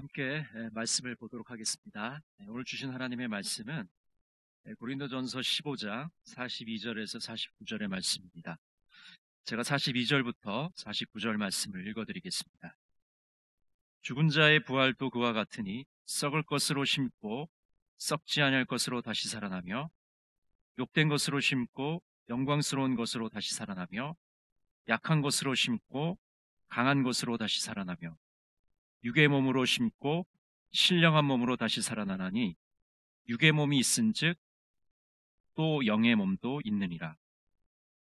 함께 말씀을 보도록 하겠습니다. 오늘 주신 하나님의 말씀은 고린도전서 15장 42절에서 49절의 말씀입니다. 제가 42절부터 49절 말씀을 읽어드리겠습니다. 죽은 자의 부활도 그와 같으니 썩을 것으로 심고 썩지 아니할 것으로 다시 살아나며 욕된 것으로 심고 영광스러운 것으로 다시 살아나며 약한 것으로 심고 강한 것으로 다시 살아나며 육의 몸으로 심고 신령한 몸으로 다시 살아나나니 육의 몸이 있은즉 또 영의 몸도 있느니라.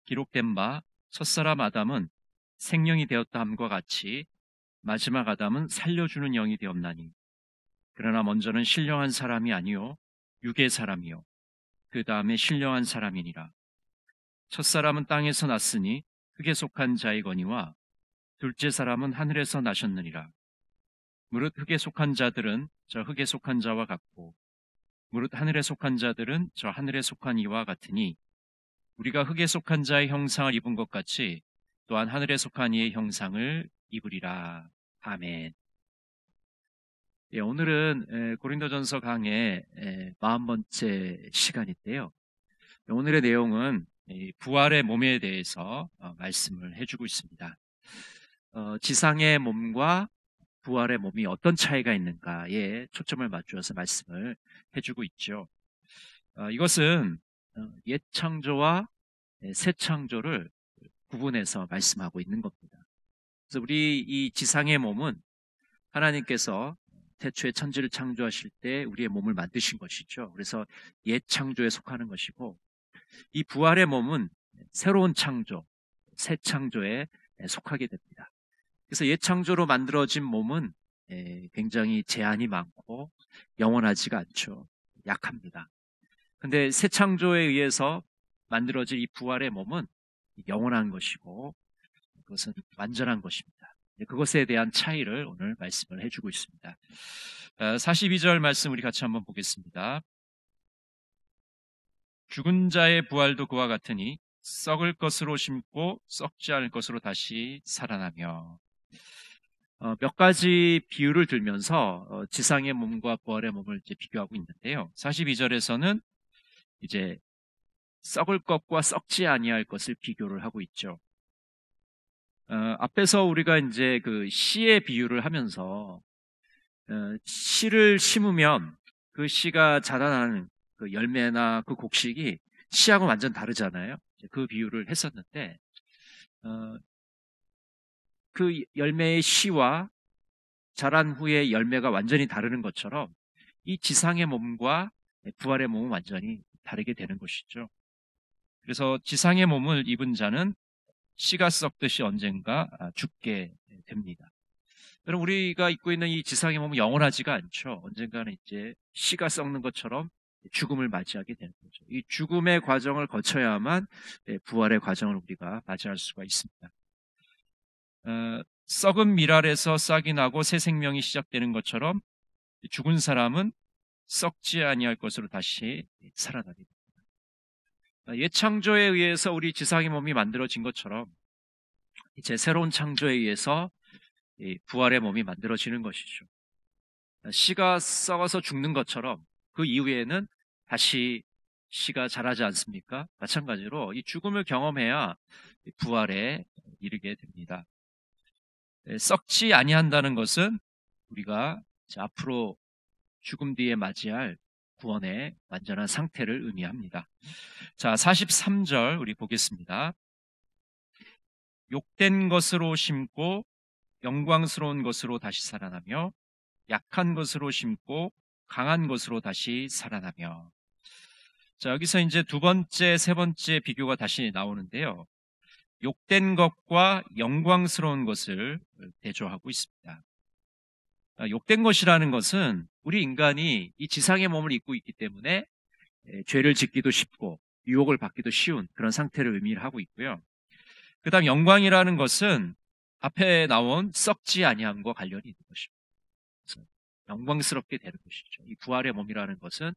기록된 바 첫사람 아담은 생명이 되었다 함과 같이 마지막 아담은 살려주는 영이 되었나니 그러나 먼저는 신령한 사람이 아니요 육의 사람이요 그 다음에 신령한 사람이니라. 첫사람은 땅에서 났으니 흙에 속한 자이거니와 둘째 사람은 하늘에서 나셨느니라. 무릇 흙에 속한 자들은 저 흙에 속한 자와 같고 무릇 하늘에 속한 자들은 저 하늘에 속한 이와 같으니 우리가 흙에 속한 자의 형상을 입은 것 같이 또한 하늘에 속한 이의 형상을 입으리라. 아멘. 오늘은 고린도전서 강의 40번째 시간인데요. 오늘의 내용은 부활의 몸에 대해서 말씀을 해주고 있습니다. 지상의 몸과 부활의 몸이 어떤 차이가 있는가에 초점을 맞추어서 말씀을 해주고 있죠. 이것은 옛 창조와 새 창조를 구분해서 말씀하고 있는 겁니다. 그래서 우리 이 지상의 몸은 하나님께서 태초에 천지를 창조하실 때 우리의 몸을 만드신 것이죠. 그래서 옛 창조에 속하는 것이고, 이 부활의 몸은 새로운 창조, 새 창조에 속하게 됩니다. 그래서 옛 창조로 만들어진 몸은 굉장히 제한이 많고 영원하지가 않죠. 약합니다. 근데 새 창조에 의해서 만들어진 이 부활의 몸은 영원한 것이고 그것은 완전한 것입니다. 그것에 대한 차이를 오늘 말씀을 해주고 있습니다. 42절 말씀 우리 같이 한번 보겠습니다. 죽은 자의 부활도 그와 같으니 썩을 것으로 심고 썩지 않을 것으로 다시 살아나며. 몇 가지 비유를 들면서 지상의 몸과 부활의 몸을 이제 비교하고 있는데요. 42절에서는 이제 썩을 것과 썩지 아니할 것을 비교를 하고 있죠. 앞에서 우리가 이제 그 씨의 비유를 하면서 씨를 심으면 그 씨가 자라나는 그 열매나 그 곡식이 씨하고 완전 다르잖아요. 그 비유를 했었는데 그 열매의 씨와 자란 후에 열매가 완전히 다르는 것처럼 이 지상의 몸과 부활의 몸은 완전히 다르게 되는 것이죠. 그래서 지상의 몸을 입은 자는 씨가 썩듯이 언젠가 죽게 됩니다. 여러분, 우리가 입고 있는 이 지상의 몸은 영원하지가 않죠. 언젠가는 이제 씨가 썩는 것처럼 죽음을 맞이하게 되는 거죠. 이 죽음의 과정을 거쳐야만 부활의 과정을 우리가 맞이할 수가 있습니다. 썩은 밀알에서 싹이 나고 새 생명이 시작되는 것처럼 죽은 사람은 썩지 아니할 것으로 다시 살아나게 됩니다. 옛 창조에 의해서 우리 지상의 몸이 만들어진 것처럼 이제 새로운 창조에 의해서 부활의 몸이 만들어지는 것이죠. 씨가 썩어서 죽는 것처럼 그 이후에는 다시 씨가 자라지 않습니까? 마찬가지로 이 죽음을 경험해야 부활에 이르게 됩니다. 썩지 아니한다는 것은 우리가 앞으로 죽음 뒤에 맞이할 구원의 완전한 상태를 의미합니다. 자, 43절 우리 보겠습니다. 욕된 것으로 심고 영광스러운 것으로 다시 살아나며 약한 것으로 심고 강한 것으로 다시 살아나며. 자, 여기서 이제 두 번째, 세 번째 비교가 다시 나오는데요. 욕된 것과 영광스러운 것을 대조하고 있습니다. 욕된 것이라는 것은 우리 인간이 이 지상의 몸을 입고 있기 때문에 죄를 짓기도 쉽고 유혹을 받기도 쉬운 그런 상태를 의미하고 있고요. 그 다음 영광이라는 것은 앞에 나온 썩지 아니함과 관련이 있는 것입니다. 그래서 영광스럽게 되는 것이죠. 이 부활의 몸이라는 것은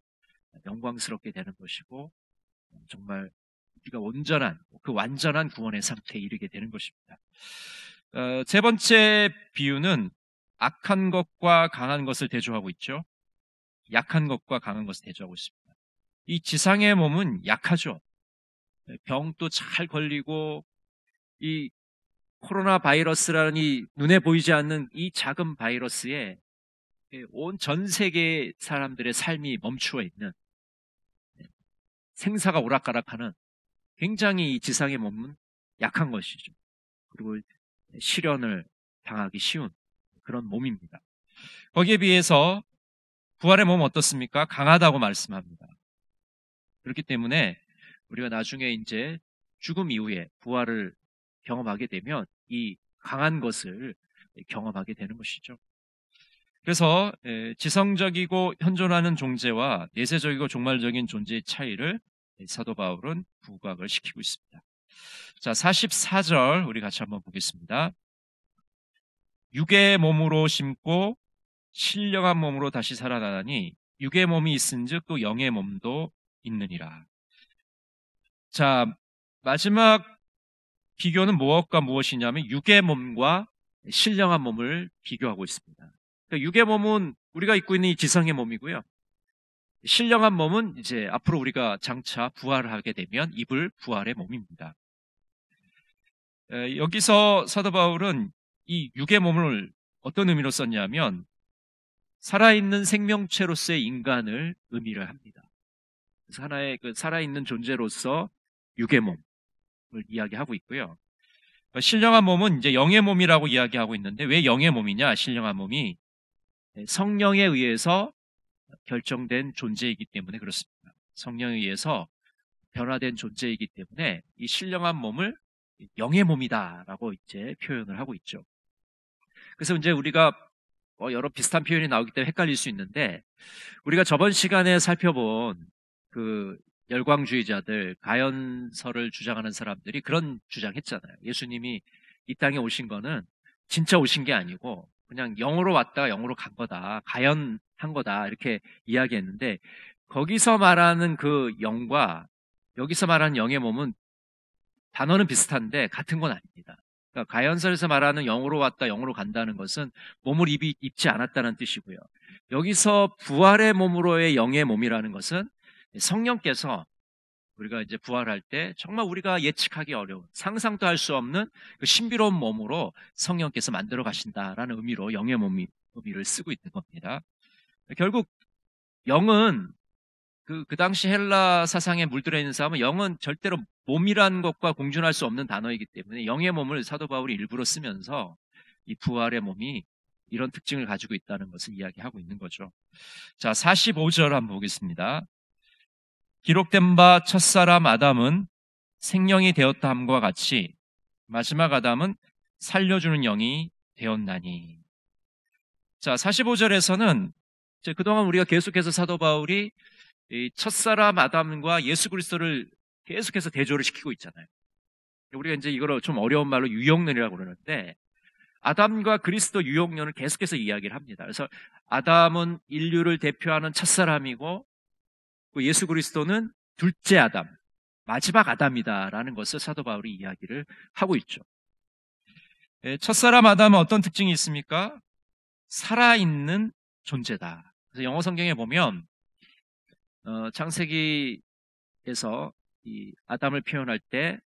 영광스럽게 되는 것이고 정말 우리가 온전한 그 완전한 구원의 상태에 이르게 되는 것입니다. 세 번째 비유는 악한 것과 강한 것을 대조하고 있죠. 약한 것과 강한 것을 대조하고 있습니다. 이 지상의 몸은 약하죠. 병도 잘 걸리고 이 코로나 바이러스라는 이 눈에 보이지 않는 이 작은 바이러스에 온 전 세계 사람들의 삶이 멈추어 있는, 생사가 오락가락하는 굉장히 이 지상의 몸은 약한 것이죠. 그리고 시련을 당하기 쉬운 그런 몸입니다. 거기에 비해서 부활의 몸은 어떻습니까? 강하다고 말씀합니다. 그렇기 때문에 우리가 나중에 이제 죽음 이후에 부활을 경험하게 되면 이 강한 것을 경험하게 되는 것이죠. 그래서 지성적이고 현존하는 존재와 내세적이고 종말적인 존재의 차이를 사도 바울은 부각을 시키고 있습니다. 자, 44절 우리 같이 한번 보겠습니다. 육의 몸으로 심고 신령한 몸으로 다시 살아나니 육의 몸이 있은즉 또 영의 몸도 있느니라. 자, 마지막 비교는 무엇과 무엇이냐면 육의 몸과 신령한 몸을 비교하고 있습니다. 그러니까 육의 몸은 우리가 입고 있는 이 지성의 몸이고요. 신령한 몸은 이제 앞으로 우리가 장차 부활하게 되면 입을 부활의 몸입니다. 여기서 사도 바울은 이 육의 몸을 어떤 의미로 썼냐면 살아있는 생명체로서의 인간을 의미를 합니다. 그래서 하나의 그 살아있는 존재로서 육의 몸을 이야기하고 있고요. 신령한 몸은 이제 영의 몸이라고 이야기하고 있는데 왜 영의 몸이냐? 신령한 몸이 성령에 의해서 결정된 존재이기 때문에 그렇습니다. 성령에 의해서 변화된 존재이기 때문에 이 신령한 몸을 영의 몸이다라고 이제 표현을 하고 있죠. 그래서 이제 우리가 여러 비슷한 표현이 나오기 때문에 헷갈릴 수 있는데 우리가 저번 시간에 살펴본 그 열광주의자들, 가연설을 주장하는 사람들이 그런 주장했잖아요. 예수님이 이 땅에 오신 거는 진짜 오신 게 아니고 그냥 영으로 왔다가 영으로 간 거다, 가연한 거다 이렇게 이야기했는데 거기서 말하는 그 영과 여기서 말하는 영의 몸은 단어는 비슷한데 같은 건 아닙니다. 그러니까 가연설에서 말하는 영으로 왔다 영으로 간다는 것은 몸을 입지 않았다는 뜻이고요. 여기서 부활의 몸으로의 영의 몸이라는 것은 성령께서 우리가 이제 부활할 때 정말 우리가 예측하기 어려운, 상상도 할 수 없는 그 신비로운 몸으로 성령께서 만들어 가신다라는 의미로 영의 의미를 쓰고 있는 겁니다. 결국 영은 그 당시 헬라 사상에 물들어 있는 사람은 영은 절대로 몸이라는 것과 공존할 수 없는 단어이기 때문에 영의 몸을 사도 바울이 일부러 쓰면서 이 부활의 몸이 이런 특징을 가지고 있다는 것을 이야기하고 있는 거죠. 자, 45절 한번 보겠습니다. 기록된 바 첫사람 아담은 생명이 되었다 함과 같이 마지막 아담은 살려주는 영이 되었나니. 자, 45절에서는 그동안 우리가 계속해서 사도 바울이 이 첫사람 아담과 예수 그리스도를 계속해서 대조를 시키고 있잖아요. 우리가 이제 이걸 좀 어려운 말로 유형론이라고 그러는데 아담과 그리스도 유형론을 계속해서 이야기를 합니다. 그래서 아담은 인류를 대표하는 첫사람이고 예수 그리스도는 둘째 아담, 마지막 아담이다라는 것을 사도 바울이 이야기를 하고 있죠. 첫사람 아담은 어떤 특징이 있습니까? 살아있는 존재다. 그래서 영어 성경에 보면 창세기에서 이 아담을 표현할 때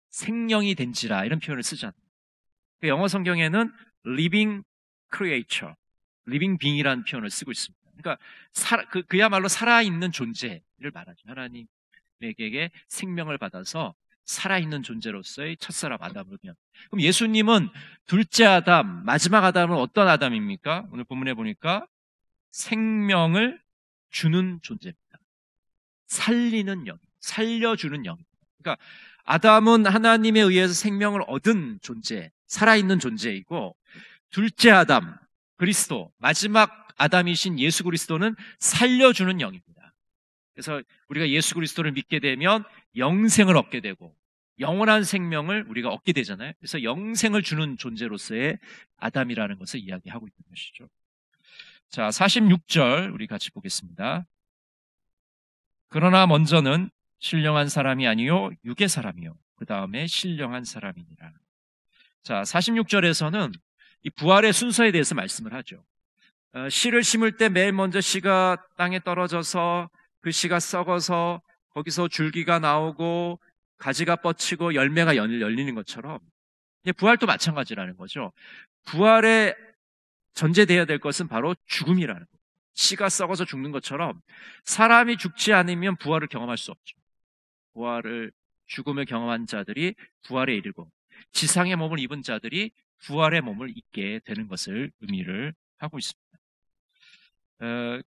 생명이 된지라 이런 표현을 쓰잖아요. 영어 성경에는 living creature, living being이라는 표현을 쓰고 있습니다. 그러니까 그야말로 살아있는 존재를 말하죠. 하나님에게 생명을 받아서 살아있는 존재로서의 첫사람 아담을 그냥. 그럼 예수님은 둘째 아담, 마지막 아담은 어떤 아담입니까? 오늘 본문에 보니까 생명을 주는 존재입니다. 살리는 영, 살려주는 영. 그러니까 아담은 하나님에 의해서 생명을 얻은 존재, 살아있는 존재이고 둘째 아담, 그리스도, 마지막 아담이신 예수 그리스도는 살려주는 영입니다. 그래서 우리가 예수 그리스도를 믿게 되면 영생을 얻게 되고 영원한 생명을 우리가 얻게 되잖아요. 그래서 영생을 주는 존재로서의 아담이라는 것을 이야기하고 있는 것이죠. 자, 46절 우리 같이 보겠습니다. 그러나 먼저는 신령한 사람이 아니요 육의 사람이요 그 다음에 신령한 사람이니라. 자, 46절에서는 이 부활의 순서에 대해서 말씀을 하죠. 씨를 심을 때 맨 먼저 씨가 땅에 떨어져서 그 씨가 썩어서 거기서 줄기가 나오고 가지가 뻗치고 열매가 열리는 것처럼 부활도 마찬가지라는 거죠. 부활에 전제되어야 될 것은 바로 죽음이라는 거예요. 씨가 썩어서 죽는 것처럼 사람이 죽지 않으면 부활을 경험할 수 없죠. 죽음을 경험한 자들이 부활에 이르고 지상의 몸을 입은 자들이 부활의 몸을 입게 되는 것을 의미를 하고 있습니다.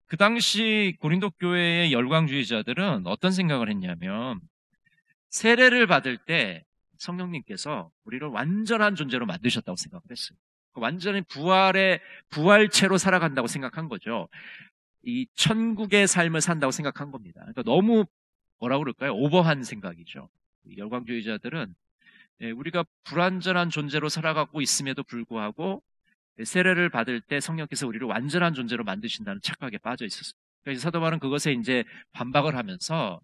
그 당시 고린도 교회의 열광주의자들은 어떤 생각을 했냐면 세례를 받을 때 성령님께서 우리를 완전한 존재로 만드셨다고 생각을 했어요. 완전히 부활체로 살아간다고 생각한 거죠. 이 천국의 삶을 산다고 생각한 겁니다. 그러니까 너무 뭐라고 그럴까요? 오버한 생각이죠. 열광주의자들은 우리가 불완전한 존재로 살아가고 있음에도 불구하고 세례를 받을 때 성령께서 우리를 완전한 존재로 만드신다는 착각에 빠져 있었어요. 그래서 사도 바울은 그것에 이제 반박을 하면서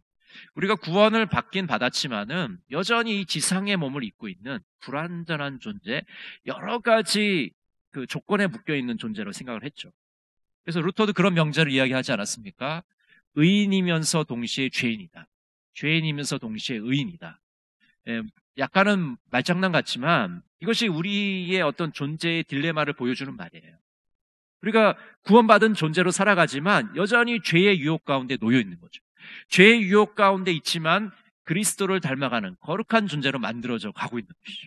우리가 구원을 받긴 받았지만은 여전히 이 지상의 몸을 입고 있는 불완전한 존재, 여러 가지 그 조건에 묶여 있는 존재로 생각을 했죠. 그래서 루터도 그런 명제를 이야기하지 않았습니까? 의인이면서 동시에 죄인이다. 죄인이면서 동시에 의인이다. 약간은 말장난 같지만 이것이 우리의 어떤 존재의 딜레마를 보여주는 말이에요. 우리가 구원받은 존재로 살아가지만 여전히 죄의 유혹 가운데 놓여 있는 거죠. 죄의 유혹 가운데 있지만 그리스도를 닮아가는 거룩한 존재로 만들어져 가고 있는 것이죠.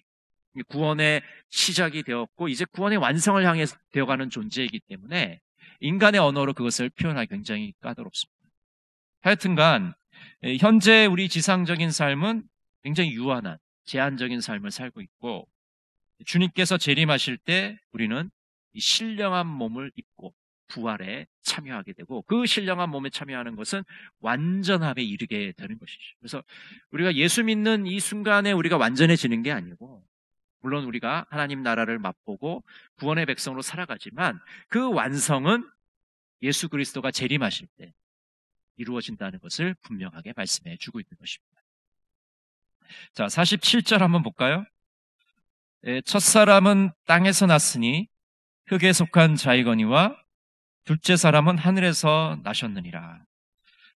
구원의 시작이 되었고 이제 구원의 완성을 향해 되어가는 존재이기 때문에 인간의 언어로 그것을 표현하기 굉장히 까다롭습니다. 하여튼간 현재 우리 지상적인 삶은 굉장히 유한한 제한적인 삶을 살고 있고 주님께서 재림하실 때 우리는 이 신령한 몸을 입고 부활에 참여하게 되고 그 신령한 몸에 참여하는 것은 완전함에 이르게 되는 것이죠. 그래서 우리가 예수 믿는 이 순간에 우리가 완전해지는 게 아니고 물론 우리가 하나님 나라를 맛보고 구원의 백성으로 살아가지만 그 완성은 예수 그리스도가 재림하실 때 이루어진다는 것을 분명하게 말씀해 주고 있는 것입니다. 자, 47절 한번 볼까요? 첫사람은 땅에서 났으니 흙에 속한 자이거니와 둘째 사람은 하늘에서 나셨느니라.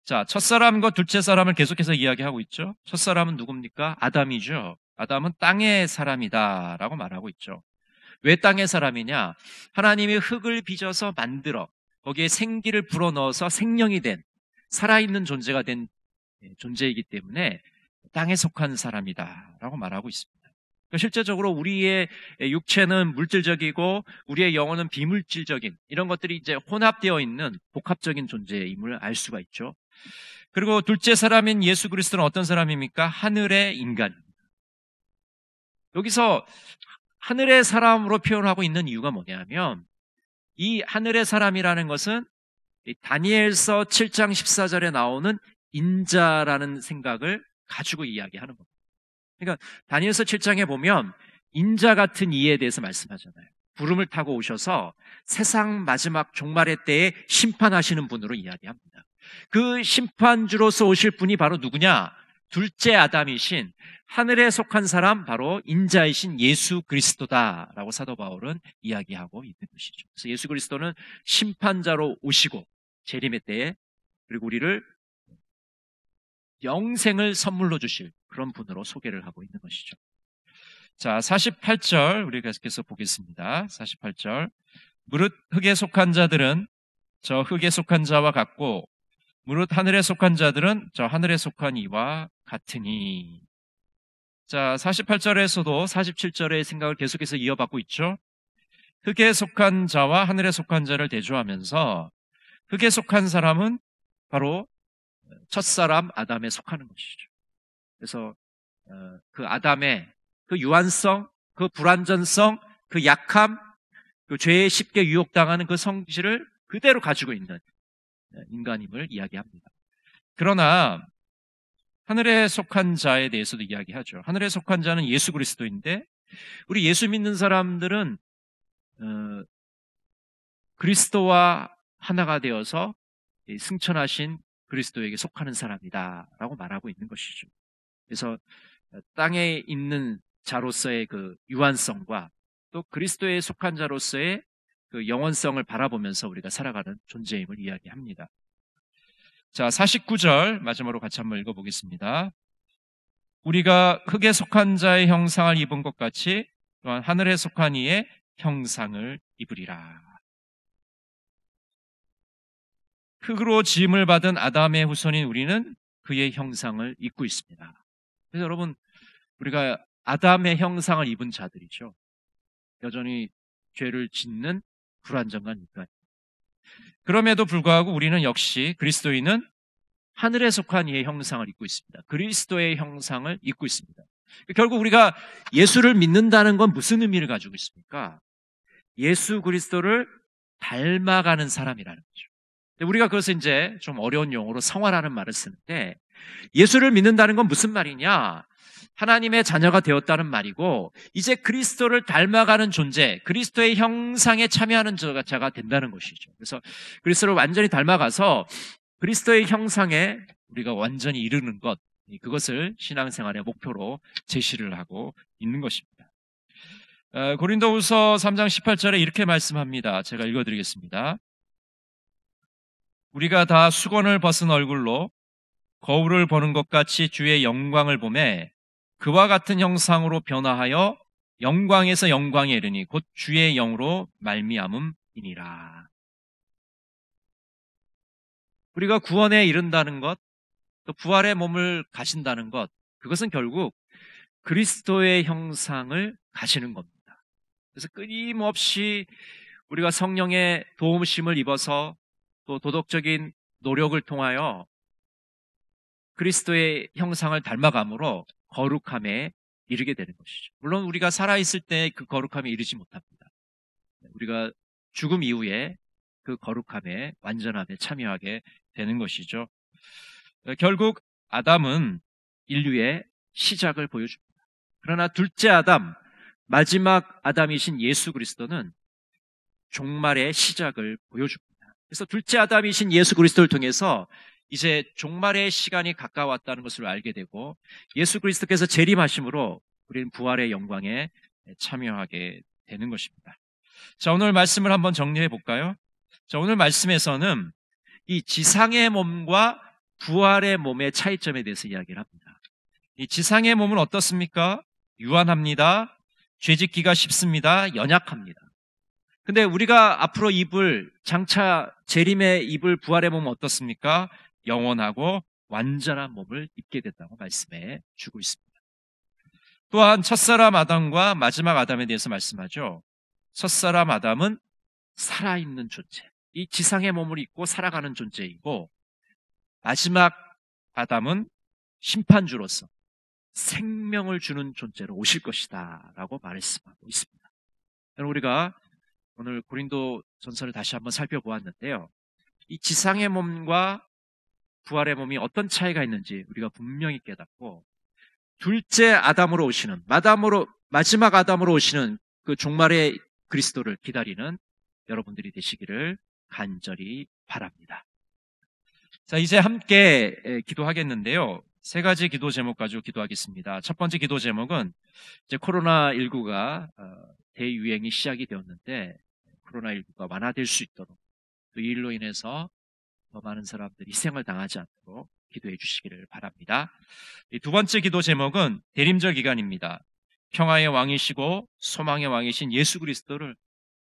자, 첫사람과 둘째 사람을 계속해서 이야기하고 있죠. 첫사람은 누굽니까? 아담이죠. 아담은 땅의 사람이다라고 말하고 있죠. 왜 땅의 사람이냐? 하나님이 흙을 빚어서 만들어 거기에 생기를 불어넣어서 생명이 된 살아있는 존재가 된 존재이기 때문에 땅에 속한 사람이다라고 말하고 있습니다. 실제적으로 우리의 육체는 물질적이고 우리의 영혼은 비물질적인 이런 것들이 이제 혼합되어 있는 복합적인 존재임을 알 수가 있죠. 그리고 둘째 사람인 예수 그리스도는 어떤 사람입니까? 하늘의 인간입니다. 여기서 하늘의 사람으로 표현하고 있는 이유가 뭐냐면 이 하늘의 사람이라는 것은 다니엘서 7장 14절에 나오는 인자라는 생각을 가지고 이야기하는 겁니다. 그러니까 다니엘서 7장에 보면 인자 같은 이에 대해서 말씀하잖아요. 구름을 타고 오셔서 세상 마지막 종말의 때에 심판하시는 분으로 이야기합니다. 그 심판주로서 오실 분이 바로 누구냐? 둘째 아담이신 하늘에 속한 사람 바로 인자이신 예수 그리스도다라고 사도 바울은 이야기하고 있는 것이죠. 그래서 예수 그리스도는 심판자로 오시고 재림의 때에 그리고 우리를 영생을 선물로 주실 그런 분으로 소개를 하고 있는 것이죠. 자, 48절 우리 계속해서 보겠습니다. 48절 무릇 흙에 속한 자들은 저 흙에 속한 자와 같고 무릇 하늘에 속한 자들은 저 하늘에 속한 이와 같으니. 자, 48절에서도 47절의 생각을 계속해서 이어받고 있죠. 흙에 속한 자와 하늘에 속한 자를 대조하면서 흙에 속한 사람은 바로 첫사람 아담에 속하는 것이죠. 그래서 그 아담의 그 유한성, 그 불완전성, 그 약함, 그 죄에 쉽게 유혹당하는 그 성질을 그대로 가지고 있는 인간임을 이야기합니다. 그러나 하늘에 속한 자에 대해서도 이야기하죠. 하늘에 속한 자는 예수 그리스도인데 우리 예수 믿는 사람들은 그리스도와 하나가 되어서 승천하신 그리스도에게 속하는 사람이다라고 말하고 있는 것이죠. 그래서 땅에 있는 자로서의 그 유한성과 또 그리스도에 속한 자로서의 그 영원성을 바라보면서 우리가 살아가는 존재임을 이야기합니다. 자, 49절 마지막으로 같이 한번 읽어보겠습니다. 우리가 흙에 속한 자의 형상을 입은 것 같이 또한 하늘에 속한 이의 형상을 입으리라. 흙으로 지음을 받은 아담의 후손인 우리는 그의 형상을 입고 있습니다. 그래서 여러분, 우리가 아담의 형상을 입은 자들이죠. 여전히 죄를 짓는 불완전한 인간. 그럼에도 불구하고 우리는 역시 그리스도인은 하늘에 속한 이의 형상을 입고 있습니다. 그리스도의 형상을 입고 있습니다. 결국 우리가 예수를 믿는다는 건 무슨 의미를 가지고 있습니까? 예수 그리스도를 닮아가는 사람이라는 거죠. 우리가 그것을 이제 좀 어려운 용어로 성화라는 말을 쓰는데, 예수를 믿는다는 건 무슨 말이냐? 하나님의 자녀가 되었다는 말이고, 이제 그리스도를 닮아가는 존재, 그리스도의 형상에 참여하는 자가 된다는 것이죠. 그래서 그리스도를 완전히 닮아가서 그리스도의 형상에 우리가 완전히 이르는 것, 그것을 신앙생활의 목표로 제시를 하고 있는 것입니다. 고린도후서 3장 18절에 이렇게 말씀합니다. 제가 읽어드리겠습니다. 우리가 다 수건을 벗은 얼굴로 거울을 보는 것 같이 주의 영광을 보매 그와 같은 형상으로 변화하여 영광에서 영광에 이르니 곧 주의 영으로 말미암음이니라. 우리가 구원에 이른다는 것, 또 부활의 몸을 가진다는 것, 그것은 결국 그리스도의 형상을 가지는 겁니다. 그래서 끊임없이 우리가 성령의 도움심을 입어서 또 도덕적인 노력을 통하여 그리스도의 형상을 닮아감으로 거룩함에 이르게 되는 것이죠. 물론 우리가 살아있을 때 그 거룩함에 이르지 못합니다. 우리가 죽음 이후에 그 거룩함에, 완전함에 참여하게 되는 것이죠. 결국 아담은 인류의 시작을 보여줍니다. 그러나 둘째 아담, 마지막 아담이신 예수 그리스도는 종말의 시작을 보여줍니다. 그래서 둘째 아담이신 예수 그리스도를 통해서 이제 종말의 시간이 가까웠다는 것을 알게 되고, 예수 그리스도께서 재림하심으로 우리는 부활의 영광에 참여하게 되는 것입니다. 자, 오늘 말씀을 한번 정리해 볼까요? 자, 오늘 말씀에서는 이 지상의 몸과 부활의 몸의 차이점에 대해서 이야기를 합니다. 이 지상의 몸은 어떻습니까? 유한합니다. 죄짓기가 쉽습니다. 연약합니다. 근데 우리가 앞으로 장차 재림에 입을 부활의 몸은 어떻습니까? 영원하고 완전한 몸을 입게 됐다고 말씀해 주고 있습니다. 또한 첫사람 아담과 마지막 아담에 대해서 말씀하죠. 첫사람 아담은 살아있는 존재, 이 지상의 몸을 입고 살아가는 존재이고, 마지막 아담은 심판주로서 생명을 주는 존재로 오실 것이다 라고 말씀하고 있습니다. 우리가 오늘 고린도 전서를 다시 한번 살펴보았는데요, 이 지상의 몸과 부활의 몸이 어떤 차이가 있는지 우리가 분명히 깨닫고, 둘째 아담으로 오시는, 마지막 아담으로 오시는 그 종말의 그리스도를 기다리는 여러분들이 되시기를 간절히 바랍니다. 자, 이제 함께 기도하겠는데요, 세 가지 기도 제목 가지고 기도하겠습니다. 첫 번째 기도 제목은 이제 코로나19가 대유행이 시작이 되었는데, 코로나19가 완화될 수 있도록, 또 이 일로 인해서 더 많은 사람들이 희생을 당하지 않도록 기도해 주시기를 바랍니다. 두 번째 기도 제목은 대림절 기간입니다. 평화의 왕이시고 소망의 왕이신 예수 그리스도를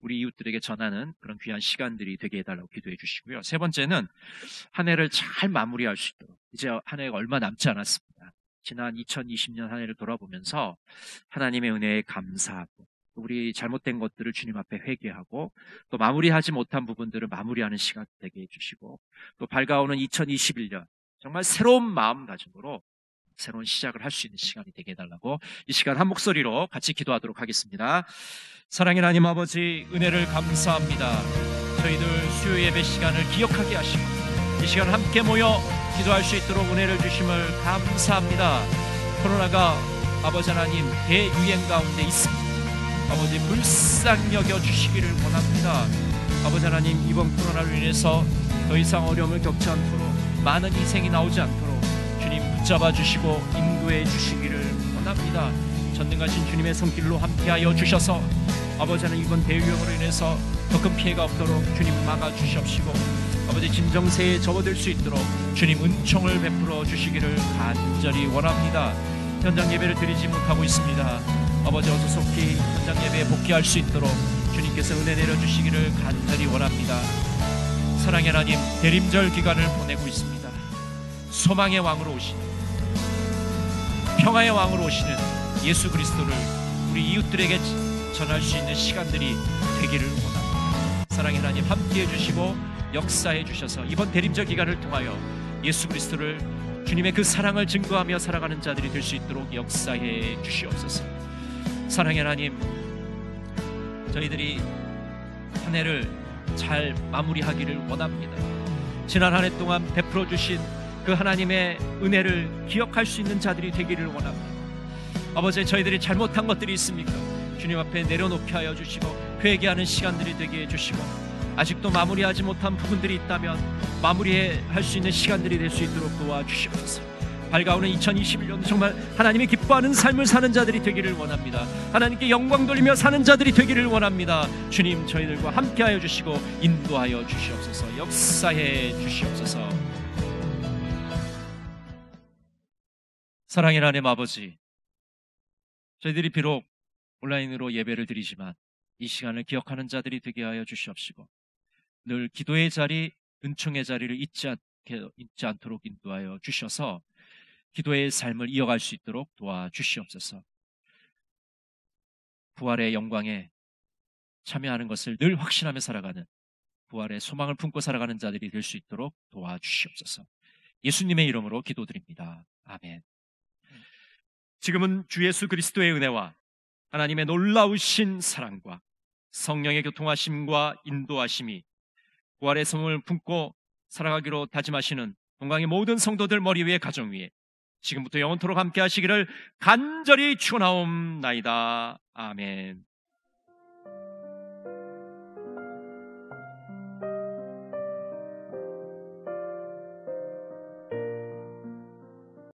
우리 이웃들에게 전하는 그런 귀한 시간들이 되게 해달라고 기도해 주시고요. 세 번째는 한 해를 잘 마무리할 수 있도록, 이제 한 해가 얼마 남지 않았습니다. 지난 2020년 한 해를 돌아보면서 하나님의 은혜에 감사하고, 우리 잘못된 것들을 주님 앞에 회개하고, 또 마무리하지 못한 부분들을 마무리하는 시간 되게 해주시고, 또 밝아오는 2021년 정말 새로운 마음가짐으로 새로운 시작을 할 수 있는 시간이 되게 해달라고 이 시간 한 목소리로 같이 기도하도록 하겠습니다. 사랑의 하나님 아버지, 은혜를 감사합니다. 저희들 수요 예배 시간을 기억하게 하시고 이 시간 함께 모여 기도할 수 있도록 은혜를 주심을 감사합니다. 코로나가 아버지 하나님 대유행 가운데 있습니다. 아버지, 불쌍히 여겨주시기를 원합니다. 아버지 하나님, 이번 코로나로 인해서 더 이상 어려움을 겪지 않도록, 많은 희생이 나오지 않도록 주님 붙잡아 주시고 인도해 주시기를 원합니다. 전능하신 주님의 손길로 함께하여 주셔서 아버지 하나님, 이번 대유행으로 인해서 더 큰 피해가 없도록 주님 막아주시옵시고, 아버지 진정세에 접어들 수 있도록 주님 은총을 베풀어 주시기를 간절히 원합니다. 현장 예배를 드리지 못하고 있습니다. 아버지 어서 속히 현장 예배에 복귀할 수 있도록 주님께서 은혜 내려주시기를 간절히 원합니다. 사랑의 하나님, 대림절 기간을 보내고 있습니다. 소망의 왕으로 오시는, 평화의 왕으로 오시는 예수 그리스도를 우리 이웃들에게 전할 수 있는 시간들이 되기를 원합니다. 사랑의 하나님, 함께해 주시고 역사해 주셔서 이번 대림절 기간을 통하여 예수 그리스도를, 주님의 그 사랑을 증거하며 살아가는 자들이 될 수 있도록 역사해 주시옵소서. 사랑의 하나님, 저희들이 한 해를 잘 마무리하기를 원합니다. 지난 한 해 동안 베풀어 주신 그 하나님의 은혜를 기억할 수 있는 자들이 되기를 원합니다. 아버지, 저희들이 잘못한 것들이 있습니까? 주님 앞에 내려놓게 하여 주시고 회개하는 시간들이 되게 해주시고, 아직도 마무리하지 못한 부분들이 있다면 마무리할 수 있는 시간들이 될 수 있도록 도와주시옵소서. 밝아오는 2021년 정말 하나님이 기뻐하는 삶을 사는 자들이 되기를 원합니다. 하나님께 영광 돌리며 사는 자들이 되기를 원합니다. 주님, 저희들과 함께하여 주시고 인도하여 주시옵소서. 역사해 주시옵소서. 사랑의 하나님 아버지, 저희들이 비록 온라인으로 예배를 드리지만 이 시간을 기억하는 자들이 되게 하여 주시옵시고, 늘 기도의 자리, 은총의 자리를 잊지 않도록 인도하여 주셔서 기도의 삶을 이어갈 수 있도록 도와주시옵소서. 부활의 영광에 참여하는 것을 늘 확신하며 살아가는, 부활의 소망을 품고 살아가는 자들이 될 수 있도록 도와주시옵소서. 예수님의 이름으로 기도드립니다. 아멘. 지금은 주 예수 그리스도의 은혜와 하나님의 놀라우신 사랑과 성령의 교통하심과 인도하심이 부활의 소망을 품고 살아가기로 다짐하시는 동강의 모든 성도들 머리 위에, 가정 위에 지금부터 영원토록 함께 하시기를 간절히 축원하옵나이다. 아멘.